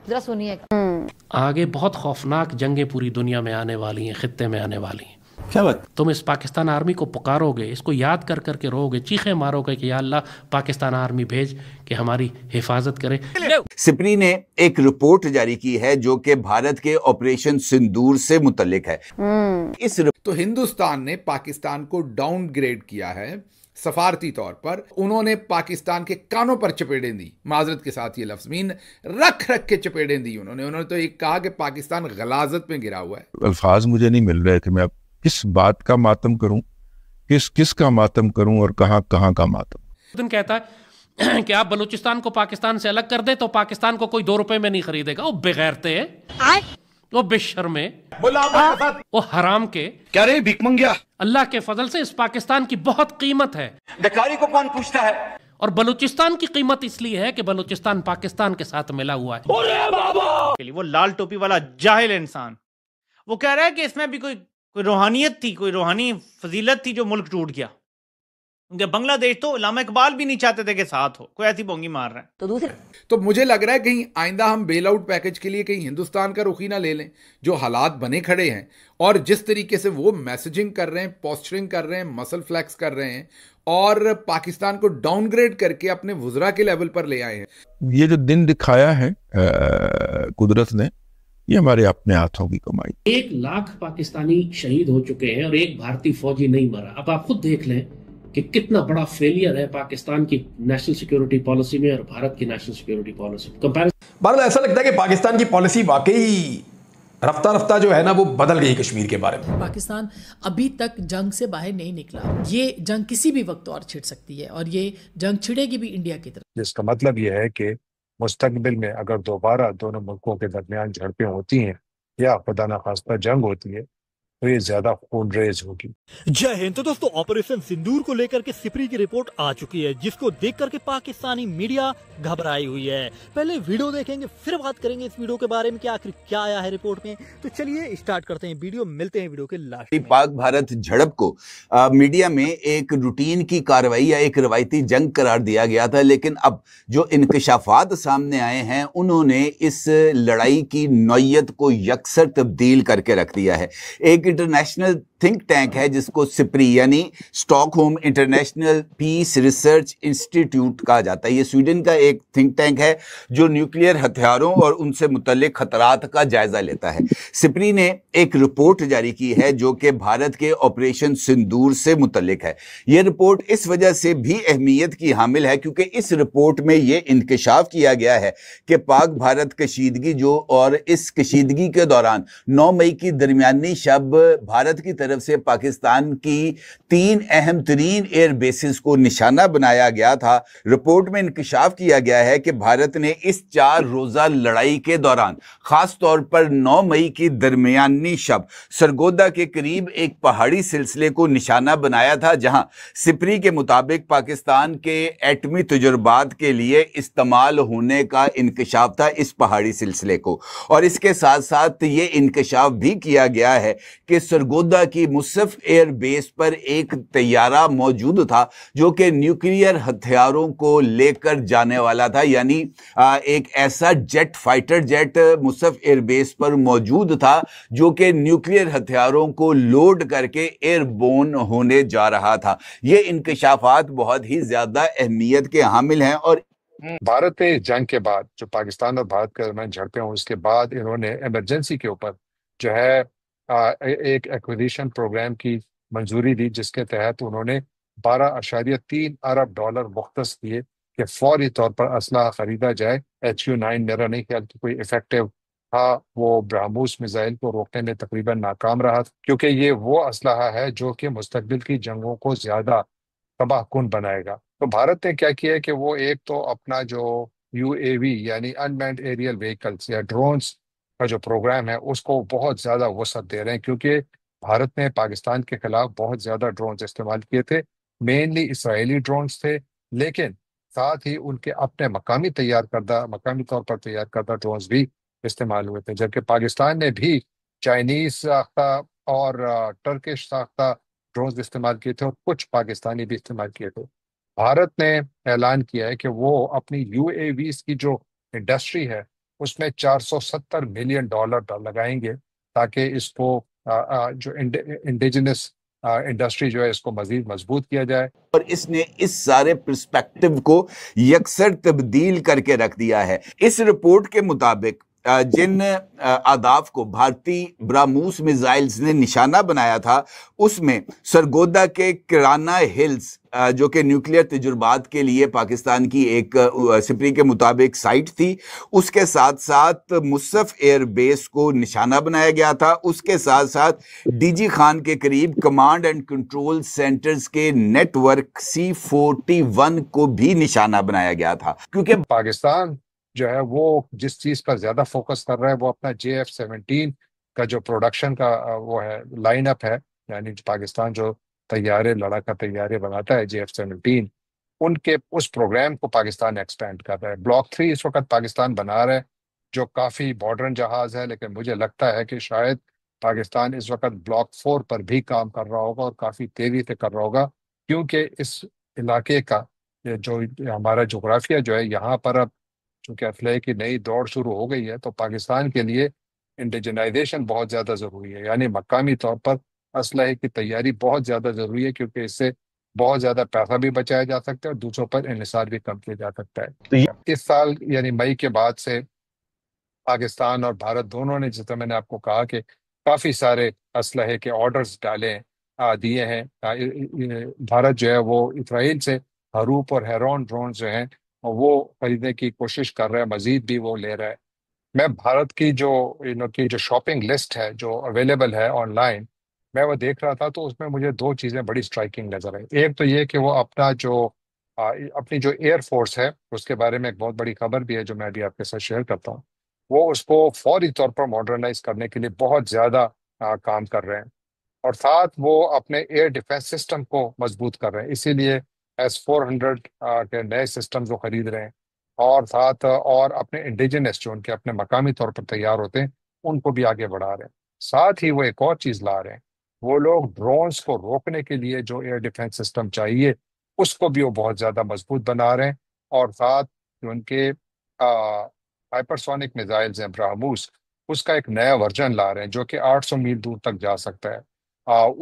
ذرا سنیے گا. آگے بہت خوفناک جنگیں پوری دنیا میں آنے والی ہیں، خطے میں آنے والی ہیں. کیا بات؟ تم اس پاکستان آرمی کو پکارو گے، اس کو یاد کر کر کے رو گے، چیخیں مارو گے کہ یا اللہ پاکستان آرمی بھیج کہ ہماری حفاظت کرے. سپری نے ایک رپورٹ جاری کی ہے جو کہ بھارت کے آپریشن سندور سے متعلق ہے. اس تو ہندوستان نے پاکستان کو ڈاؤن گریڈ کیا ہے سفارتی طور پر. انہوں نے پاکستان کے کانوں پر چپیڑیں دی، معذرت کے ساتھ یہ لفظ مین رکھ کے چپیڑیں دی. انہوں نے تو ایک کہا کہ پاکستان غلاظت میں گرا ہوا ہے. الفاظ مجھے نہیں مل رہے کہ میں اب کس بات کا ماتم کروں، کس کا ماتم کروں اور کہاں کا ماتم. دن کہتا ہے کہ آپ بلوچستان کو پاکستان سے الگ کر دیں تو پاکستان کو کوئی 2 روپے میں نہیں خریدے گا. وہ بغیرتے وہ بے شرمے، وہ حرام کے. کیا رہے بھیک منگیا؟ اللہ کے فضل سے اس پاکستان کی بہت قیمت ہے. بیکاری کو کون پوچھتا ہے؟ اور بلوچستان کی قیمت اس لیے ہے کہ بلوچستان پاکستان کے ساتھ ملا ہوا ہے. وہ لال ٹوپی والا جاہل انسان وہ کہہ رہا ہے کہ اس میں بھی کوئی روحانیت تھی، کوئی روحانی فضیلت تھی جو ملک ٹوٹ گیا. کیونکہ بنگلہ دیش تو علامہ اقبال بھی نہیں چاہتے تھے کہ ساتھ ہو. کوئی ایسی بونگی مار رہا ہے. تو مجھے لگ رہا ہے کہیں آئندہ ہم بیل آؤٹ پیکج کے لیے کہیں ہندوستان کا رخ ہی نہ لے لیں. جو حالات بنے کھڑے ہیں اور جس طریقے سے وہ میسجنگ کر رہے ہیں، پوسچرنگ کر رہے ہیں، مسل فلیکس کر رہے ہیں اور پاکستان کو ڈاؤن گریڈ کر کے اپنے وزراء کے لیول پر لے آئے ہیں. یہ جو دن دکھایا ہے قدرت نے، یہ ہمارے اپنے ہاتھوں کی کمائی. 1 لاکھ پاکستانی شہید ہو چکے ہیں اور ایک بھارتی فوجی نہیں مرا. اب آپ خود دیکھ لیں کہ کتنا بڑا فیلئر ہے پاکستان کی نیشنل سیکیورٹی پالیسی میں اور بھارت کی نیشنل سیکیورٹی پالیسی میں. بہرحال ایسا لگتا ہے کہ پاکستان کی پالیسی واقعی رفتہ جو ہے نا وہ بدل گئی کشمیر کے بارے میں. پاکستان ابھی تک جنگ سے باہر نہیں نکلا. یہ جنگ کسی بھی وقت اور چھڑ سکتی ہے اور یہ جنگ چھڑے گی بھی انڈیا کی طرف. جس کا مطلب یہ ہے کہ مستقبل میں اگر دوبارہ دونوں ملکوں کے درمیان جھڑپیں ہوتی ہیں یا خدا نخواستہ جنگ ہوتی ہے تو یہ زیادہ خون ریز ہوگی. جے ہند. تو دوستو آپریشن سندور کو لے کر کے سپری کی رپورٹ آ چکی ہے جس کو دیکھ کر کے پاکستانی میڈیا گھبرائی ہوئی ہے. پہلے ویڈیو دیکھیں گے پھر بات کریں گے اس ویڈیو کے بارے میں کہ آخر کیا آیا ہے رپورٹ میں. تو چلیے اسٹارٹ کرتے ہیں ویڈیو، ملتے ہیں ویڈیو کے لاسٹ. پاک بھارت جھڑپ کو میڈیا میں ایک روٹین کی کارروائی یا ایک روایتی جنگ قرار دیا گیا تھا، لیکن اب جو انکشافات سامنے آئے ہیں انہوں نے اس لڑائی کی نوعیت کو یکسر تبدیل کر کے رکھ دیا ہے. ایک انٹرنیشنل تھنک ٹینک ہے جس کو سپری یعنی stock home international peace research institute کہا جاتا ہے. یہ سویڈن کا ایک تھنک ٹینک ہے جو نیوکلیئر ہتھیاروں اور ان سے متعلق خطرات کا جائزہ لیتا ہے. سپری نے ایک رپورٹ جاری کی ہے جو کہ بھارت کے آپریشن سندور سے متعلق ہے. یہ رپورٹ اس وجہ سے بھی اہمیت کی حامل ہے کیونکہ اس رپورٹ میں یہ انکشاف کیا گیا ہے کہ پاک بھارت کشیدگی اور اس کشیدگی کے دوران 9 مئی کی درمیانی شب بھارت کی طرف سے پاکستان کی 3 اہم ترین ایئر بیسز کو نشانہ بنایا گیا تھا. رپورٹ میں انکشاف کیا گیا ہے کہ بھارت نے اس 4 روزہ لڑائی کے دوران خاص طور پر 9 مئی کی درمیانی شب سرگودا کے قریب ایک پہاڑی سلسلے کو نشانہ بنایا تھا جہاں سپری کے مطابق پاکستان کے ایٹمی تجربات کے لیے استعمال ہونے کا انکشاف تھا اس پہاڑی سلسلے کو. اور اس کے ساتھ ساتھ یہ انکشاف بھی کیا گیا ہے کہ سرگودا کی مصف ایئر بیس پر ایک طیارہ موجود تھا جو کہ نیوکلیئر ہتھیاروں کو لے کر جانے والا تھا. یعنی ایک ایسا فائٹر جیٹ مصف ایئر بیس پر موجود تھا جو کہ نیوکلیئر ہتھیاروں کو لوڈ کر کے ایئر بون ہونے جا رہا تھا. یہ انکشافات بہت ہی زیادہ اہمیت کے حامل ہیں. اور بھارت نے جنگ کے بعد جو پاکستان اور بھارت کے درمیان جھڑپیں ہوں اس کے بعد انہوں نے ایمرجنسی کے اوپر جو ہے ایک ایکوزیشن پروگرام کی منظوری دی جس کے تحت انہوں نے 12.3 ارب ڈالر مختص کیے کہ فوری طور پر اسلحہ خریدا جائے. HU-9 میرا نہیں خیال کہ کوئی افیکٹو تھا، وہ برہموس میزائل کو روکنے میں تقریباً ناکام رہا کیونکہ یہ وہ اسلحہ ہے جو کہ مستقبل کی جنگوں کو زیادہ تباہ کن بنائے گا. تو بھارت نے کیا کیا کہ وہ ایک تو اپنا جو UAV یعنی انمینڈ ایریل وہیکلز یا ڈرونز کا جو پروگرام ہے اس کو بہت زیادہ وسعت دے رہے ہیں کیونکہ بھارت نے پاکستان کے خلاف بہت زیادہ ڈرونز استعمال کیے تھے. مینلی اسرائیلی ڈرونز تھے لیکن ساتھ ہی ان کے اپنے مقامی طور پر تیار کردہ ڈرونز بھی استعمال ہوئے تھے، جبکہ پاکستان نے بھی چائنیز ساختہ اور ٹرکش ساختہ ڈرونز استعمال کیے تھے اور کچھ پاکستانی بھی استعمال کیے تھے. بھارت نے اعلان کیا ہے کہ وہ اپنی UAVs کی جو انڈسٹری ہے اس میں $470 ملین لگائیں گے تاکہ اس کو جو انڈیجنس انڈسٹری جو ہے اس کو مزید مضبوط کیا جائے. اور اس نے اس سارے پرسپیکٹو کو یکسر تبدیل کر کے رکھ دیا ہے. اس رپورٹ کے مطابق جن اہداف کو بھارتی براموس میزائلز نے نشانہ بنایا تھا اس میں سرگودا کے کرانا ہلز جو کہ نیوکلیئر تجربات کے لیے پاکستان کی ایک سپری کے مطابق سائٹ تھی، اس کے ساتھ ساتھ مصف ایئر بیس کو نشانہ بنایا گیا تھا، اس کے ساتھ ساتھ ڈی جی خان کے قریب کمانڈ اینڈ کنٹرول سینٹرز کے نیٹ ورک C41 کو بھی نشانہ بنایا گیا تھا. کیونکہ پاکستان جو ہے وہ جس چیز پر زیادہ فوکس کر رہا ہے وہ اپنا JF-17 کا جو پروڈکشن کا وہ ہے لائن اپ ہے، یعنی پاکستان جو لڑاکا طیارے بناتا ہے JF-17، ان کے اس پروگرام کو پاکستان ایکسپینڈ کر رہا ہے. بلاک 3 اس وقت پاکستان بنا رہا ہے جو کافی ماڈرن جہاز ہے، لیکن مجھے لگتا ہے کہ شاید پاکستان اس وقت بلاک 4 پر بھی کام کر رہا ہوگا اور کافی تیزی سے کر رہا ہوگا، کیونکہ اس علاقے کا جو ہمارا جغرافیہ جو ہے یہاں پر اب چونکہ اسلحے کی نئی دوڑ شروع ہو گئی ہے تو پاکستان کے لیے انڈیجنائزیشن بہت زیادہ ضروری ہے، یعنی مقامی طور پر اسلحے کی تیاری بہت زیادہ ضروری ہے، کیونکہ اس سے بہت زیادہ پیسہ بھی بچایا جا سکتا ہے اور دوسروں پر انحصار بھی کم کیا جا سکتا ہے. اس سال یعنی مئی کے بعد سے پاکستان اور بھارت دونوں نے، جیسے میں نے آپ کو کہا کہ کافی سارے اسلحے کے آرڈرز دیے ہیں. بھارت جو ہے وہ اسرائیل سے حروپ اور ہیرون ڈرون جو ہیں وہ خریدنے کی کوشش کر رہا ہے، مزید بھی وہ لے رہا ہے. میں بھارت کی جو شاپنگ لسٹ ہے جو اویلیبل ہے آن لائن، میں وہ دیکھ رہا تھا تو اس میں مجھے دو چیزیں بڑی سٹرائکنگ نظر آئی. ایک تو یہ کہ وہ اپنی جو ایئر فورس ہے اس کے بارے میں ایک بہت بڑی خبر بھی ہے جو میں ابھی آپ کے ساتھ شیئر کرتا ہوں، وہ اس کو فوری طور پر ماڈرنائز کرنے کے لیے بہت زیادہ کام کر رہے ہیں، اور ساتھ وہ اپنے ایئر ڈیفense سسٹم کو مضبوط کر رہے ہیں. اسی لیے S-400 کے نئے سسٹمز وہ خرید رہے ہیں، اور ساتھ اور اپنے انڈیجنس جو ان کے اپنے مقامی طور پر تیار ہوتے ہیں ان کو بھی آگے بڑھا رہے ہیں. ساتھ ہی وہ ایک اور چیز لا رہے ہیں، وہ لوگ ڈرونز کو روکنے کے لیے جو ایئر ڈیفenس سسٹم چاہیے اس کو بھی وہ بہت زیادہ مضبوط بنا رہے ہیں، اور ساتھ جو ان کے ہائپرسونک میزائلز ہیں برہموس، اس کا ایک نیا ورژن لا رہے ہیں جو کہ 800 میل دور تک جا سکتا ہے،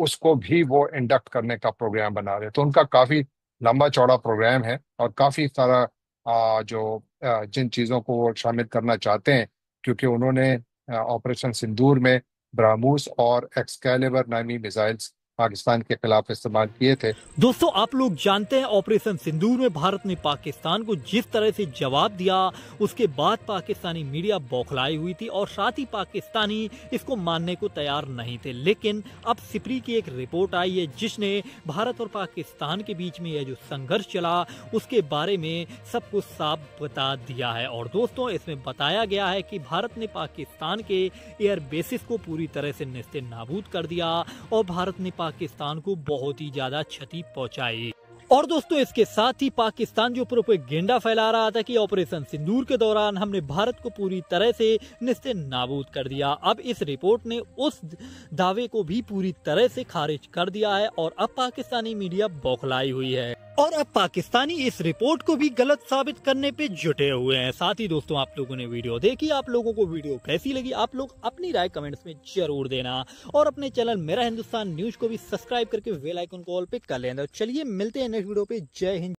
اس کو بھی وہ انڈکٹ کرنے کا پروگرام بنا رہے ہیں. تو ان کا کافی لمبا چوڑا پروگرام ہے اور کافی سارا جن چیزوں کو وہ شامل کرنا چاہتے ہیں، کیونکہ انہوں نے آپریشن سندور میں برہموس اور ایکسکیلیبر نامی میزائلز پاکستان کے خلاف استعمال کیے تھے. دوستو آپ لوگ جانتے ہیں آپریشن سندور میں بھارت نے پاکستان کو جس طرح سے جواب دیا اس کے بعد پاکستانی میڈیا بوکھلائی ہوئی تھی اور ساتھ ہی پاکستانی اس کو ماننے کو تیار نہیں تھے. لیکن اب سپری کی ایک رپورٹ آئی ہے جس نے بھارت اور پاکستان کے بیچ میں یہ جو سنگھرش چلا اس کے بارے میں سب کچھ صاف بتا دیا ہے. اور دوستوں اس میں بتایا گیا ہے کہ بھارت نے پاکستان کے ایئر بیسز کو پوری طرح سے نیست نابود کر دیا اور بھارت نے پاکستان کو بہت ہی زیادہ چھتی پہنچائی. اور دوستوں اس کے ساتھ ہی پاکستان جو پروپیگنڈا پھیلا رہا تھا کہ آپریشن سندور کے دوران ہم نے بھارت کو پوری طرح سے نیست نابود کر دیا، اب اس رپورٹ نے اس دعوے کو بھی پوری طرح سے خارج کر دیا ہے اور اب پاکستانی میڈیا بوکھلائی ہوئی ہے اور اب پاکستانی اس رپورٹ کو بھی غلط ثابت کرنے پہ جٹے ہوئے ہیں. ساتھ ہی دوستوں آپ لوگوں نے ویڈیو دیکھی، آپ لوگوں کو ویڈیو کیسی لگی آپ لوگ اپنی رائے کمنٹس میں ضرور دینا، اور اپنے چینل میرا ہندوستان نیوز کو بھی سبسکرائب کر کے بیل آئیکن کو آل پہ کر لینا. چلیے ملتے ہیں نیکسٹ ویڈیو پہ. جے ہند.